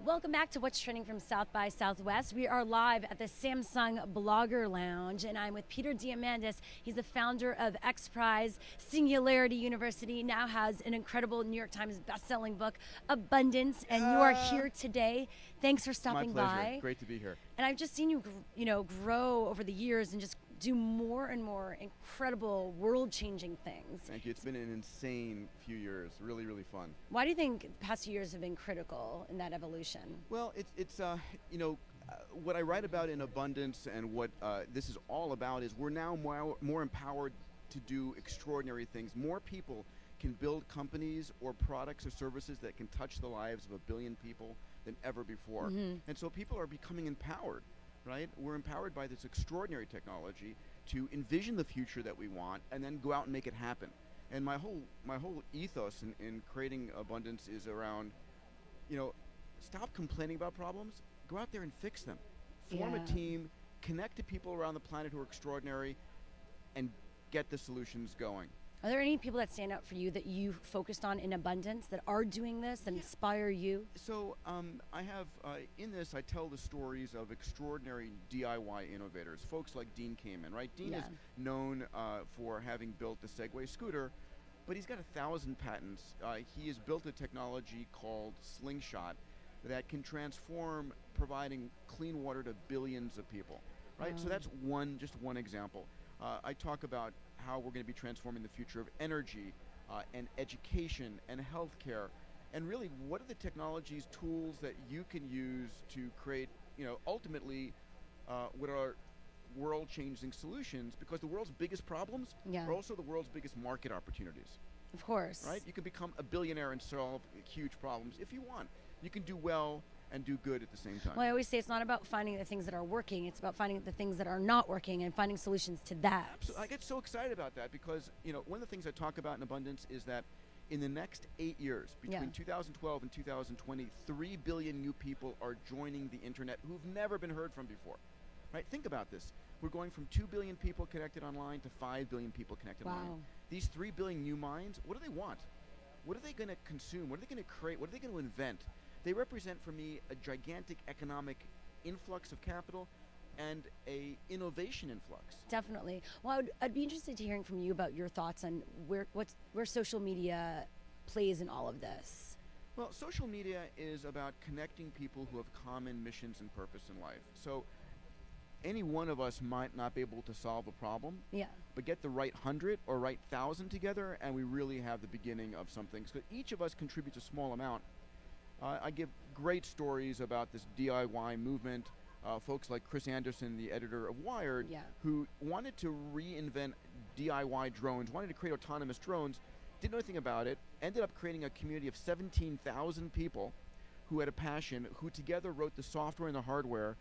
Welcome back to What's Trending from South by Southwest. We are live at the Samsung Blogger Lounge, and I'm with Peter Diamandis. He's the founder of XPrize. Singularity University now has an incredible New York Times best-selling book, Abundance, and you are here today. Thanks for stopping by. My pleasure. Great to be here. And I've just seen you, grow over the years and just do more and more incredible, world-changing things. Thank you. It's been an insane few years. Really, really fun. Why do you think the past few years have been critical in that evolution? Well, it's what I write about in Abundance and what this is all about is we're now more empowered to do extraordinary things. More people can build companies or products or services that can touch the lives of 1 billion people than ever before. Mm-hmm. And so people are becoming empowered. Right? We're empowered by this extraordinary technology to envision the future that we want and then go out and make it happen. And my whole ethos in creating Abundance is around, stop complaining about problems, go out there and fix them. Form a team, connect to people around the planet who are extraordinary, and get the solutions going. Are there any people that stand out for you that you focused on in Abundance that are doing this and inspire you? So I have, in this, I tell the stories of extraordinary DIY innovators, folks like Dean Kamen, right? Dean is known for having built the Segway scooter, but he's got 1,000 patents. He has built a technology called Slingshot that can transform providing clean water to billions of people, right? So that's just one example. I talk about how we're going to be transforming the future of energy and education and healthcare, and really what are the technologies, tools that you can use to create, ultimately what are world-changing solutions, because the world's biggest problems are also the world's biggest market opportunities. Of course. Right? You can become a billionaire and solve huge problems if you want. You can do well and do good at the same time. Well, I always say it's not about finding the things that are working, it's about finding the things that are not working and finding solutions to that. So I get so excited about that because, one of the things I talk about in Abundance is that in the next 8 years, between 2012 and 2020, 3 billion new people are joining the internet who've never been heard from before. Right? Think about this. We're going from 2 billion people connected online to 5 billion people connected online. These 3 billion new minds, what do they want? What are they going to consume? What are they going to create? What are they going to invent? They represent for me a gigantic economic influx of capital and a innovation influx. Definitely. Well, I'd be interested to hearing from you about your thoughts on where social media plays in all of this. Well, social media is about connecting people who have common missions and purpose in life. So any one of us might not be able to solve a problem, but get the right 100 or right 1,000 together, and we really have the beginning of something. So each of us contributes a small amount. I give great stories about this DIY movement. Folks like Chris Anderson, the editor of Wired, who wanted to reinvent DIY drones, wanted to create autonomous drones, didn't know anything about it, ended up creating a community of 17,000 people who had a passion, who together wrote the software and the hardware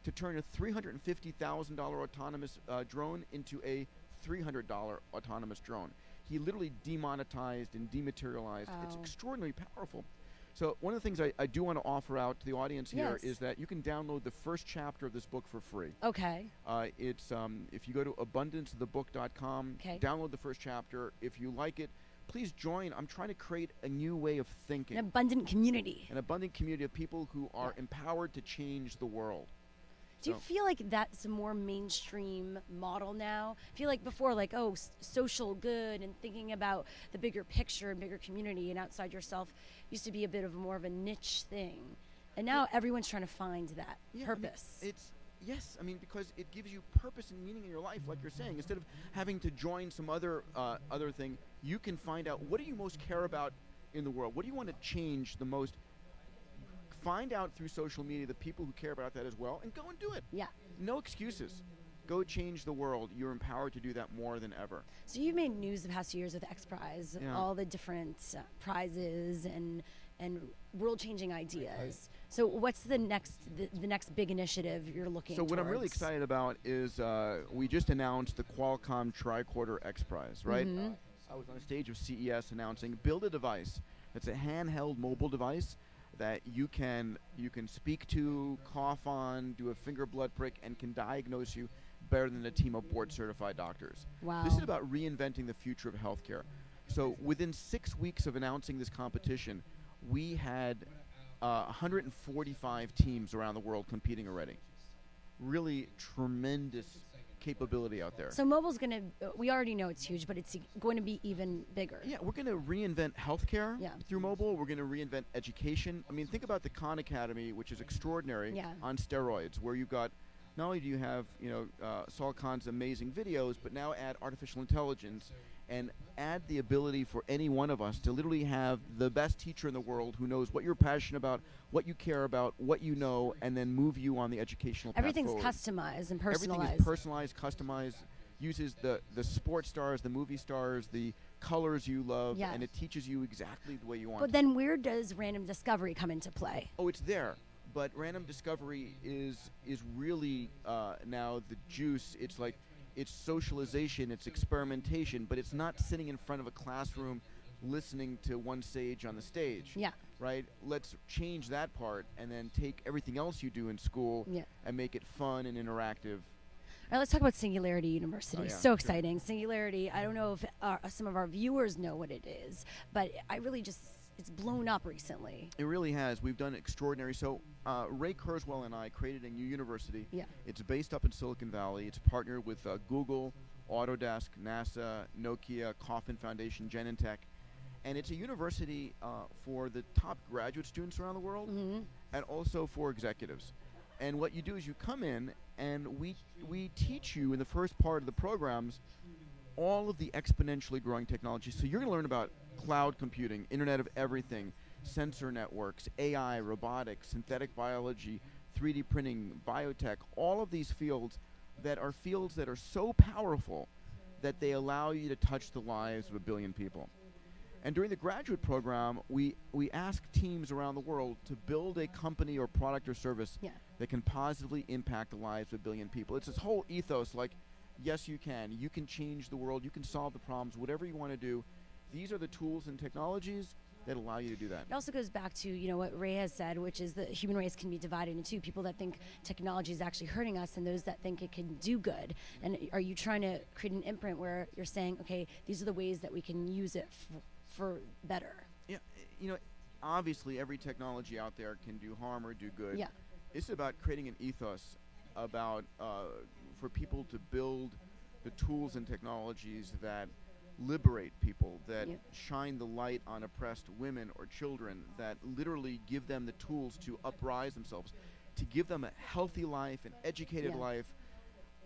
to turn a $350,000 autonomous drone into a $300 autonomous drone. He literally demonetized and dematerialized. It's extraordinarily powerful. So one of the things I do want to offer out to the audience here is that you can download the first chapter of this book for free. Okay. It's if you go to abundancethebook.com, download the first chapter. If you like it, please join. I'm trying to create a new way of thinking. An abundant community. An abundant community of people who are empowered to change the world. Do you feel like that's a more mainstream model now? I feel like before, social good and thinking about the bigger picture and bigger community and outside yourself used to be a bit of more of a niche thing. And now everyone's trying to find that purpose. Because it gives you purpose and meaning in your life, like you're saying. Instead of having to join some other thing, you can find out what do you most care about in the world? What do you want to change the most? Find out through social media the people who care about that as well, and go and do it. Yeah. No excuses. Go change the world. You're empowered to do that more than ever. So you've made news the past few years with XPrize, all the different prizes and world-changing ideas. So what's the next big initiative you're looking towards? So what I'm really excited about is we just announced the Qualcomm Tricorder XPrize, right? Mm-hmm. I was on a stage of CES announcing build a device. It's a handheld mobile device that you can speak to, cough on, do a finger blood prick, and can diagnose you better than a team of board-certified doctors. Wow. This is about reinventing the future of healthcare. So within 6 weeks of announcing this competition, we had 145 teams around the world competing already. Really tremendous capability out there. So mobile's going to, we already know it's huge, but it's going to be even bigger. Yeah, we're going to reinvent healthcare through mobile. We're going to reinvent education. I mean, think about the Khan Academy, which is extraordinary on steroids, where you've got, not only do you have, Saul Khan's amazing videos, but now add artificial intelligence and add the ability for any one of us to literally have the best teacher in the world who knows what you're passionate about, what you care about, what you know, and then move you on the educational path Everything's forward. customized and personalized. Everything is personalized, customized, uses the sports stars, the movie stars, the colors you love, and it teaches you exactly the way you want But then where does random discovery come into play? Oh, it's there. But random discovery is really now the juice. It's like, it's socialization, it's experimentation, but it's not sitting in front of a classroom listening to one sage on the stage. Yeah. Right? Let's change that part and then take everything else you do in school and make it fun and interactive. All right, let's talk about Singularity University. So exciting. Singularity, I don't know if some of our viewers know what it is, but I really just, it's blown up recently. It really has. We've done extraordinary. So Ray Kurzweil and I created a new university. Yeah. It's based up in Silicon Valley. It's partnered with Google, Autodesk, NASA, Nokia, Kauffman Foundation, Genentech. And it's a university for the top graduate students around the world and also for executives. And what you do is you come in and we teach you in the first part of the programs all of the exponentially growing technologies. So you're going to learn about cloud computing, Internet of Everything, sensor networks, AI, robotics, synthetic biology, 3D printing, biotech, all of these fields that are so powerful that they allow you to touch the lives of 1 billion people. And during the graduate program, we ask teams around the world to build a company or product or service that can positively impact the lives of 1 billion people. It's this whole ethos like, yes, you can. You can change the world. You can solve the problems, whatever you want to do. These are the tools and technologies that allow you to do that. It also goes back to, what Ray has said, which is the human race can be divided into people that think technology is actually hurting us and those that think it can do good. And are you trying to create an imprint where you're saying, okay, these are the ways that we can use it for better? Yeah, obviously every technology out there can do harm or do good. Yeah. It's about creating an ethos about for people to build the tools and technologies that liberate people, that shine the light on oppressed women or children, that literally give them the tools to uprise themselves, to give them a healthy life, an educated life.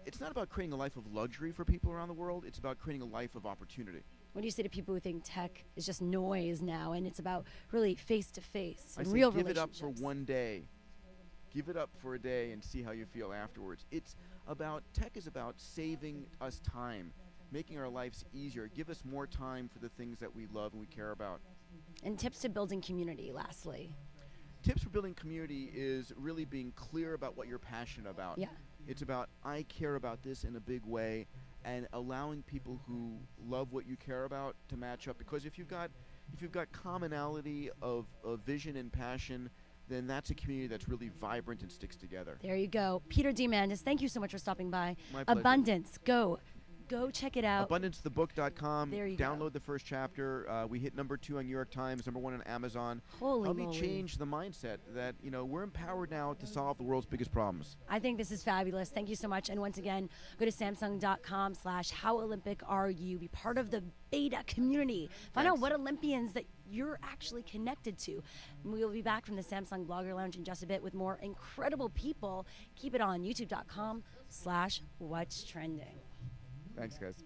It's not about creating a life of luxury for people around the world. It's about creating a life of opportunity. What do you say to people who think tech is just noise now and it's about really face-to-face and I say real give relationships? It up for one day. Give it up for a day and see how you feel afterwards. Tech is about saving us time, making our lives easier, give us more time for the things that we love and we care about. And tips to building community, lastly. Tips for building community is really being clear about what you're passionate about. Yeah. It's about, I care about this in a big way, and allowing people who love what you care about to match up. Because if you've got commonality of vision and passion, then that's a community that's really vibrant and sticks together. There you go. Peter Diamandis, thank you so much for stopping by. My pleasure. Abundance, go check it out. AbundanceTheBook.com. There you Download go. the first chapter. We hit #2 on New York Times, #1 on Amazon. Holy Help moly. me change the mindset that, we're empowered now to solve the world's biggest problems. I think this is fabulous. Thank you so much. And once again, go to Samsung.com/HowOlympicAreYou. Be part of the beta community. Find out what Olympians that you're actually connected to. And we will be back from the Samsung Blogger Lounge in just a bit with more incredible people. Keep it on YouTube.com/What'sTrending. Thanks, guys.